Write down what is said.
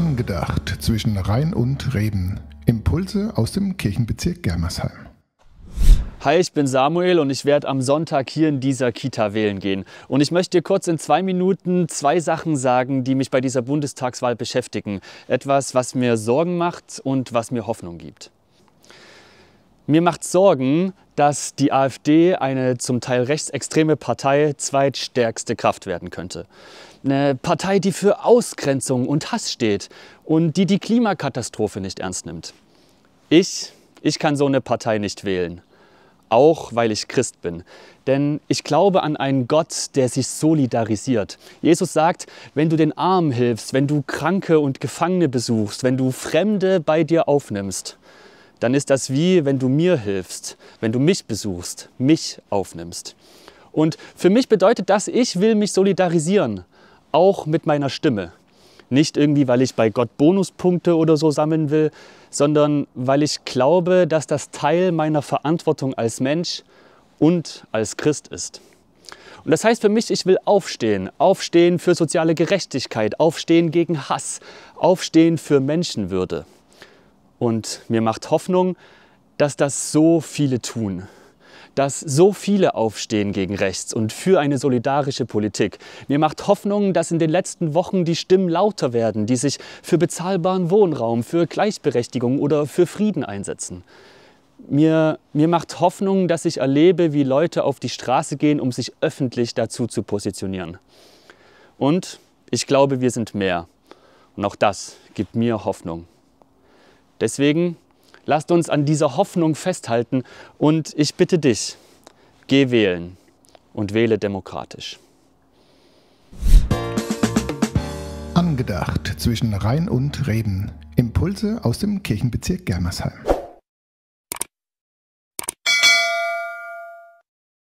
Angedacht zwischen Rhein und Reben. Impulse aus dem Kirchenbezirk Germersheim. Hi, ich bin Samuel und ich werde am Sonntag hier in dieser Kita wählen gehen. Und ich möchte dir kurz in 2 Minuten 2 Sachen sagen, die mich bei dieser Bundestagswahl beschäftigen. Etwas, was mir Sorgen macht und was mir Hoffnung gibt. Mir macht Sorgen, dass die AfD, eine zum Teil rechtsextreme Partei, zweitstärkste Kraft werden könnte. Eine Partei, die für Ausgrenzung und Hass steht und die Klimakatastrophe nicht ernst nimmt. Ich kann so eine Partei nicht wählen. Auch weil ich Christ bin. Denn ich glaube an einen Gott, der sich solidarisiert. Jesus sagt, wenn du den Armen hilfst, wenn du Kranke und Gefangene besuchst, wenn du Fremde bei dir aufnimmst, dann ist das wie, wenn du mir hilfst, wenn du mich besuchst, mich aufnimmst. Und für mich bedeutet das, ich will mich solidarisieren, auch mit meiner Stimme. Nicht irgendwie, weil ich bei Gott Bonuspunkte oder so sammeln will, sondern weil ich glaube, dass das Teil meiner Verantwortung als Mensch und als Christ ist. Und das heißt für mich, ich will aufstehen. Aufstehen für soziale Gerechtigkeit, aufstehen gegen Hass, aufstehen für Menschenwürde. Und mir macht Hoffnung, dass das so viele tun. Dass so viele aufstehen gegen rechts und für eine solidarische Politik. Mir macht Hoffnung, dass in den letzten Wochen die Stimmen lauter werden, die sich für bezahlbaren Wohnraum, für Gleichberechtigung oder für Frieden einsetzen. Mir macht Hoffnung, dass ich erlebe, wie Leute auf die Straße gehen, um sich öffentlich dazu zu positionieren. Und ich glaube, wir sind mehr. Und auch das gibt mir Hoffnung. Deswegen lasst uns an dieser Hoffnung festhalten und ich bitte dich, geh wählen und wähle demokratisch. Angedacht zwischen Rhein und Reben. Impulse aus dem Kirchenbezirk Germersheim.